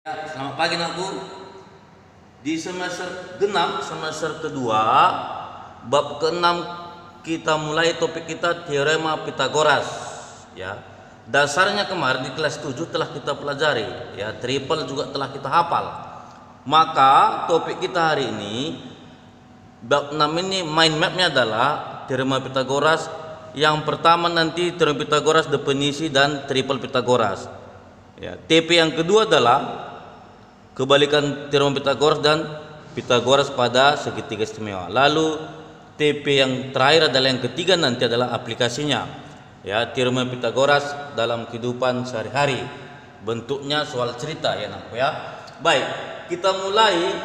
Ya, selamat pagi nakku. Di semester genap, semester kedua, bab ke-6 kita mulai topik kita teorema Pitagoras. Ya, dasarnya kemarin di kelas 7 telah kita pelajari. Ya, triple juga telah kita hafal. Maka topik kita hari ini bab 6 ini mind mapnya adalah teorema Pitagoras. Yang pertama nanti teorema Pitagoras, definisi dan triple Pitagoras. Ya, TP yang kedua adalah kebalikan teorema Pitagoras dan Pitagoras pada segitiga istimewa. Lalu TP yang terakhir adalah yang ketiga nanti adalah aplikasinya. Ya, teorema Pitagoras dalam kehidupan sehari-hari. Bentuknya soal cerita ya nak ya. Baik, kita mulai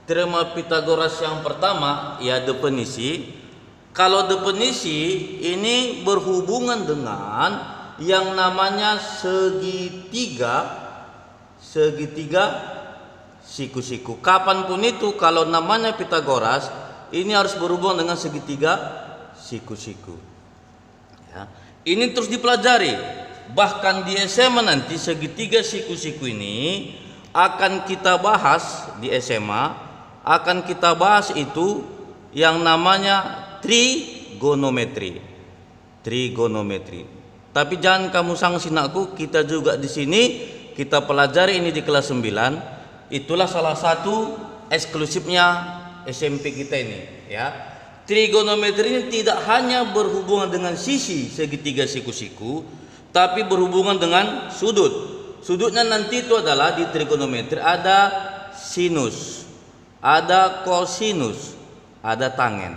teorema Pitagoras yang pertama ya definisi. Kalau definisi ini berhubungan dengan yang namanya segitiga siku-siku. Kapanpun itu kalau namanya Pitagoras ini harus berhubungan dengan segitiga siku-siku. Ya. Ini terus dipelajari. Bahkan di SMA nanti segitiga siku-siku ini akan kita bahas di SMA. Akan kita bahas itu yang namanya trigonometri. Tapi jangan kamu sangsi nakku, kita juga di sini kita pelajari ini di kelas 9. Itulah salah satu eksklusifnya SMP kita ini ya. Trigonometri ini tidak hanya berhubungan dengan sisi segitiga siku-siku, tapi berhubungan dengan sudut. Sudutnya nanti itu adalah di trigonometri ada sinus, ada kosinus, ada tangen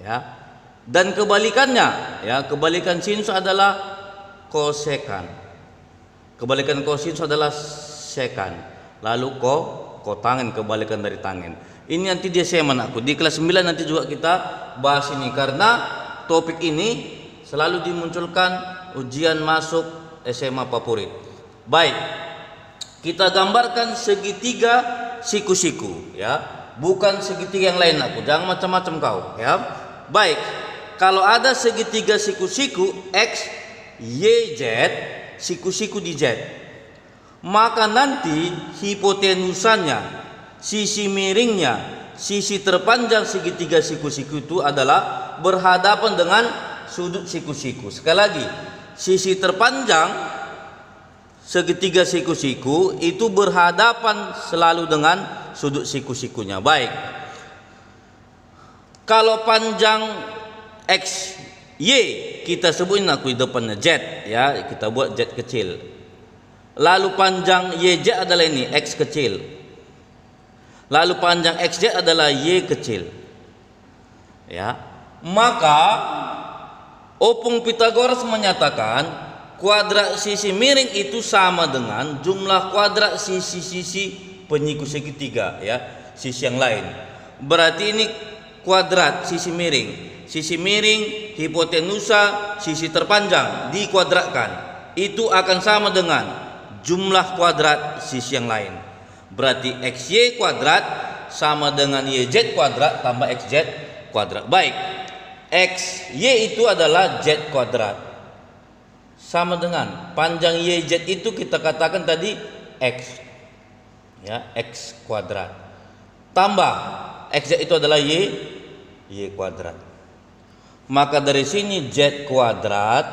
ya. Dan kebalikannya ya, kebalikan sinus adalah kosekan. Kebalikan kosinus adalah sekan. Lalu kotangen, kebalikan dari tangen. Ini nanti dia saya anakku. Di kelas 9 nanti juga kita bahas ini karena topik ini selalu dimunculkan ujian masuk SMA favorit. Baik. Kita gambarkan segitiga siku-siku ya. Bukan segitiga yang lain aku. Jangan macam-macam kau ya. Baik. Kalau ada segitiga siku-siku X, Y, Z, siku-siku di Z, maka nanti hipotenusanya, sisi miringnya, sisi terpanjang segitiga siku-siku itu adalah berhadapan dengan sudut siku-siku. Sekali lagi, sisi terpanjang segitiga siku-siku itu berhadapan selalu dengan sudut siku-sikunya. Baik, kalau panjang X, Y kita sebutin aku di depannya Z ya, kita buat Z kecil. Lalu panjang YZ adalah ini X kecil. Lalu panjang XZ adalah Y kecil. Ya. Maka opung Pitagoras menyatakan kuadrat sisi miring itu sama dengan jumlah kuadrat sisi-sisi penyiku segitiga ya, sisi yang lain. Berarti ini kuadrat sisi miring. Sisi miring, hipotenusa, sisi terpanjang dikuadratkan, itu akan sama dengan jumlah kuadrat sisi yang lain. Berarti XY kuadrat sama dengan YZ kuadrat tambah XZ kuadrat. Baik, XY itu adalah Z kuadrat, sama dengan panjang YZ itu kita katakan tadi X ya, X kuadrat tambah XZ itu adalah Y kuadrat. Maka dari sini Z kuadrat,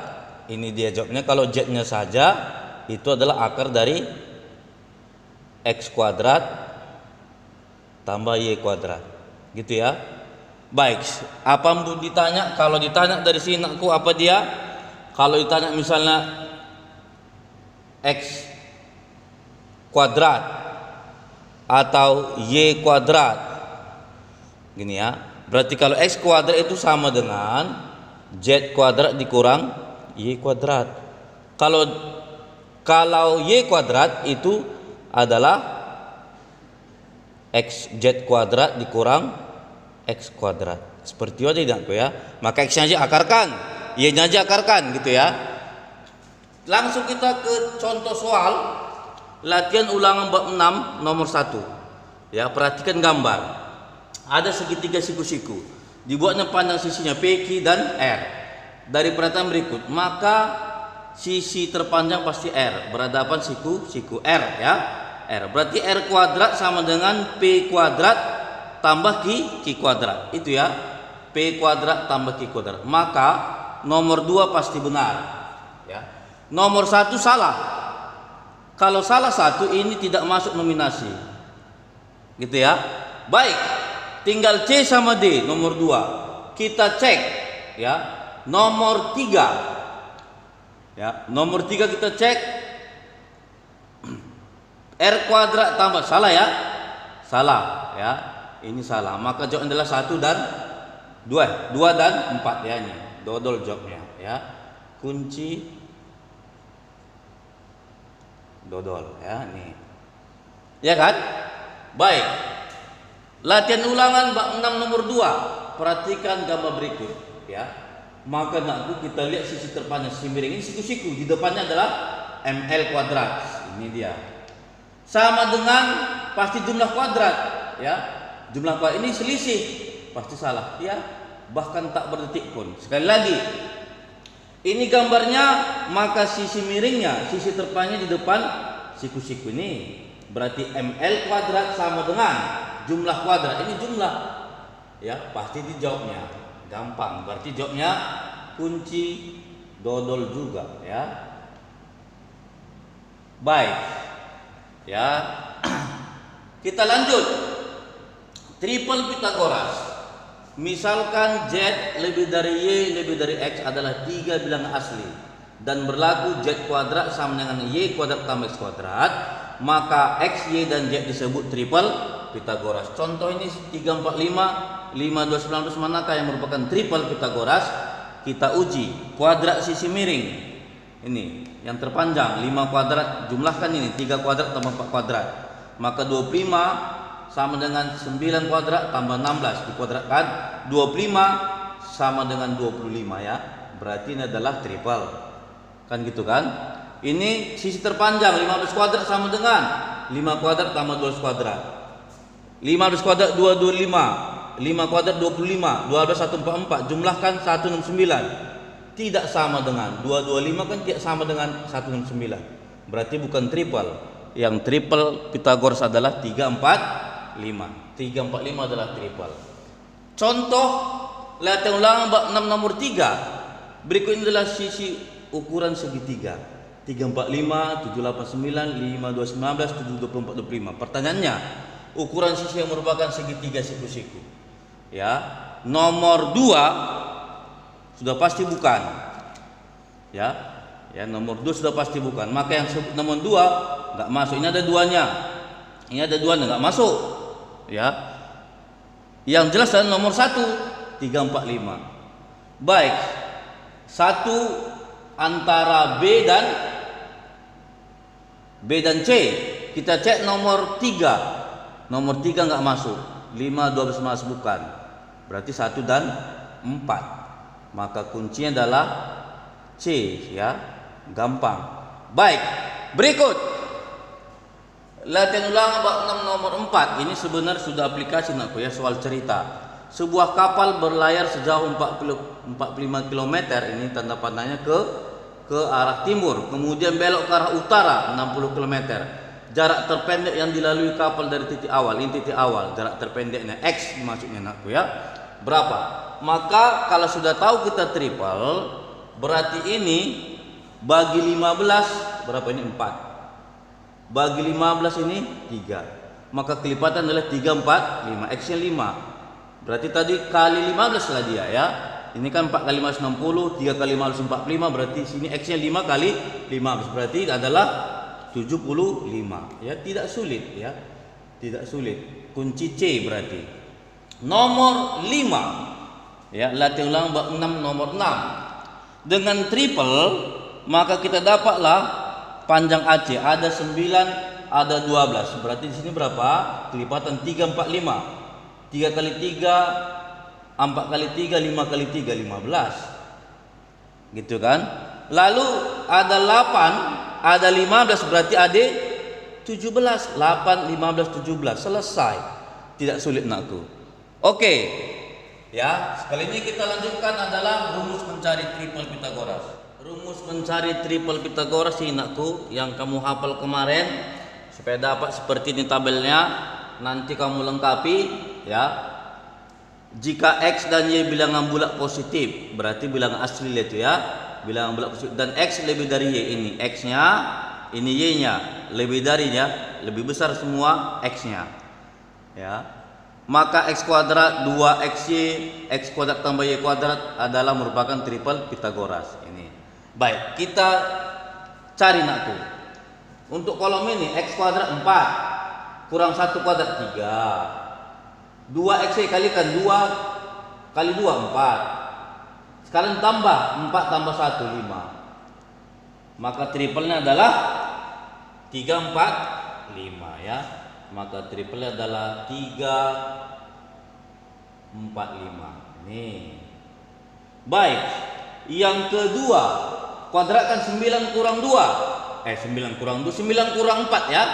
ini dia jawabnya. Kalau Z-nya saja itu adalah akar dari X kuadrat tambah Y kuadrat, gitu ya. Baik, apa mau ditanya? Kalau ditanya dari sini aku apa dia? Kalau ditanya misalnya X kuadrat atau Y kuadrat, gini ya. Berarti kalau X kuadrat itu sama dengan Z kuadrat dikurang Y kuadrat. Kalau Y kuadrat itu adalah XZ kuadrat dikurang X kuadrat. Seperti itu tidak ya. Maka X-nya aja akarkan, Y-nya aja akarkan gitu ya. Langsung kita ke contoh soal latihan ulangan bab 6 nomor 1. Ya, perhatikan gambar. Ada segitiga siku-siku, dibuatnya panjang sisinya PQ dan R. Dari pernyataan berikut, maka sisi terpanjang pasti R, berhadapan siku R ya. R. Berarti R kuadrat sama dengan P kuadrat tambah Q kuadrat. Itu ya. P kuadrat tambah Q kuadrat. Maka nomor 2 pasti benar. Ya. Nomor 1 salah. Kalau salah satu ini tidak masuk nominasi. Gitu ya. Baik. Tinggal C sama D nomor 2. Kita cek ya. Nomor 3. Ya, nomor 3 kita cek R kuadrat tambah, salah ya? Salah ya. Ini salah. Maka jawabnya adalah 1 dan 2. 2 dan 4 ya ini. Dodol jawabnya ya. Kunci dodol ya nih. Ya kan? Baik. Latihan ulangan bab 6 nomor 2. Perhatikan gambar berikut ya. Maka nakku kita lihat sisi terpanjang sisi miring ini siku-siku, di depannya adalah ml kuadrat. Ini dia. Sama dengan pasti jumlah kuadrat ya. Jumlah kuadrat ini selisih, pasti salah ya. Bahkan tak berdetik pun. Sekali lagi. Ini gambarnya, maka sisi miringnya, sisi terpanjang di depan siku-siku ini berarti ml kuadrat sama dengan jumlah kuadrat. Ini jumlah ya, pasti dijawabnya. Gampang, berarti jawabnya kunci dodol juga ya. Baik ya. Kita lanjut. Triple Pitagoras. Misalkan Z lebih dari Y lebih dari X adalah 3 bilangan asli dan berlaku Z kuadrat sama dengan Y kuadrat tambah X kuadrat, maka X, Y dan Z disebut triple Pitagoras. Contoh ini 345 5219 manakah yang merupakan triple Pitagoras? Kita uji. Kuadrat sisi miring. Ini yang terpanjang 5 kuadrat, jumlahkan ini 3 kuadrat tambah 4 kuadrat. Maka 25 sama dengan 9 kuadrat tambah 16 dikuadratkan. 25 sama dengan 25 ya. Berarti ini adalah triple. Kan gitu kan? Ini sisi terpanjang 15 kuadrat sama dengan 5 kuadrat tambah 12 kuadrat. 15 kuadrat 225. 5 kuadrat 25, 12 144, jumlahkan 169. Tidak sama dengan 225 kan tidak sama dengan 169. Berarti bukan triple. Yang triple Pitagoras adalah 345. 345 adalah triple. Contoh latihan ulangan bab 6 nomor 3. Berikut ini adalah sisi ukuran segitiga. 345, 789, 5219, 724, 25. Pertanyaannya, ukuran sisi yang merupakan segitiga siku-siku. Ya, nomor 2 sudah pasti bukan. Ya, nomor 2 sudah pasti bukan. Maka yang nomor 2 nggak masuk. Ini ada duanya. Ini ada duanya nggak masuk. Ya, yang jelas adalah nomor 1 345. Baik, 1 antara B dan C. Kita cek nomor 3. Nomor 3 nggak masuk. 5, 12, 15 bukan. Berarti 1 dan 4. Maka kuncinya adalah C ya. Gampang. Baik. Berikut. Latihan ulangan bab 6 nomor 4. Ini sebenarnya sudah aplikasi nakku ya, soal cerita. Sebuah kapal berlayar sejauh 45 km, ini tanda panahnya ke arah timur, kemudian belok ke arah utara 60 km. Jarak terpendek yang dilalui kapal dari titik awal, ini titik awal, jarak terpendeknya X maksudnya nakku ya. Berapa? Maka kalau sudah tahu kita triple, berarti ini bagi 15 berapa ini? 4. Bagi 15 ini 3. Maka kelipatan adalah 3, 4, 5. X-nya 5. Berarti tadi kali 15 lah dia ya. Ini kan 4 kali 15 60, 3 kali 15 45. Berarti sini X-nya 5 kali 15. Berarti adalah 75. Ya, tidak sulit ya. Tidak sulit. Kunci C berarti. Nomor 5. Ya, latihan ulang bab 6 nomor 6. Dengan triple maka kita dapatlah panjang AC ada 9, ada 12. Berarti di sini berapa? Kelipatan 3 4 5. 3 kali 3, 4 kali 3, 5 kali 3, 15. Gitu kan? Lalu ada 8, ada 15, berarti ada 17. 8, 15, 17. Selesai. Tidak sulit nakku. Oke. Ya, sekali ini kita lanjutkan adalah rumus mencari triple Pitagoras. Rumus mencari triple Pitagoras ini nakku yang kamu hafal kemarin supaya dapat seperti ini tabelnya. Nanti kamu lengkapi ya. Jika X dan Y bilangan bulat positif, berarti bilangan asli itu ya, bilangan bulat positif, dan X lebih dari Y, ini X-nya, ini Y-nya, lebih darinya, lebih besar semua X-nya ya, maka X kuadrat 2XY, X kuadrat tambah Y kuadrat adalah merupakan triple Pythagoras. Ini baik, kita cari nakku. Untuk kolom ini X kuadrat 4 kurang 1 kuadrat 3, 2XY kalikan 2 kali 2 4. Sekarang tambah 4 tambah 1 5. Maka triplenya adalah 3 4 5 ya. Maka triplenya adalah 3 4 5. Nih. Baik. Yang kedua, kuadratkan 9 kurang 2. 9 kurang 2, 9 kurang 4 ya.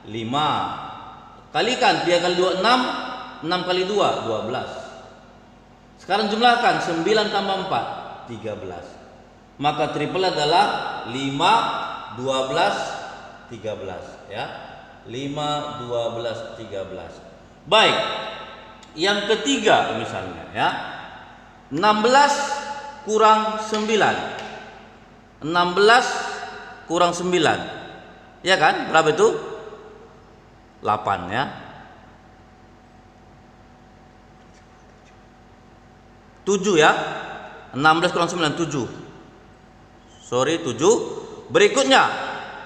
5. Kalikan 3 kali 2 6. 6 kali 2 12. Sekarang jumlahkan 9 tambah 4 13. Maka triple adalah 5 12 13 ya. 5 12 13. Baik. Yang ketiga misalnya ya. 16 kurang 9. 16 kurang 9. Ya kan? Berapa itu? 8 ya. 7 ya. 16 kurang 9 7. Sorry 7. Berikutnya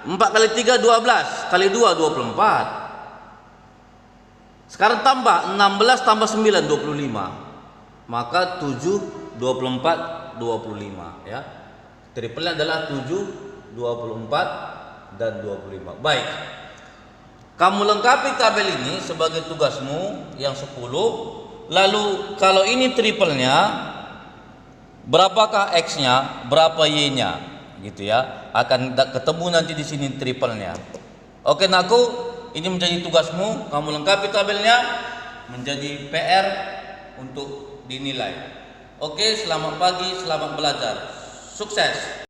4 kali 3 12 kali 2 24. Sekarang tambah 16 tambah 9 25. Maka 7 24 25 ya. Triplenya adalah 7 24 dan 25. Baik. Kamu lengkapi tabel ini sebagai tugasmu yang 10. Lalu kalau ini triplenya, berapakah X-nya, berapa Y-nya, gitu ya? Akan ketemu nanti di sini triplenya. Oke, nakku, ini menjadi tugasmu. Kamu lengkapi tabelnya, menjadi PR untuk dinilai. Oke, selamat pagi, selamat belajar, sukses.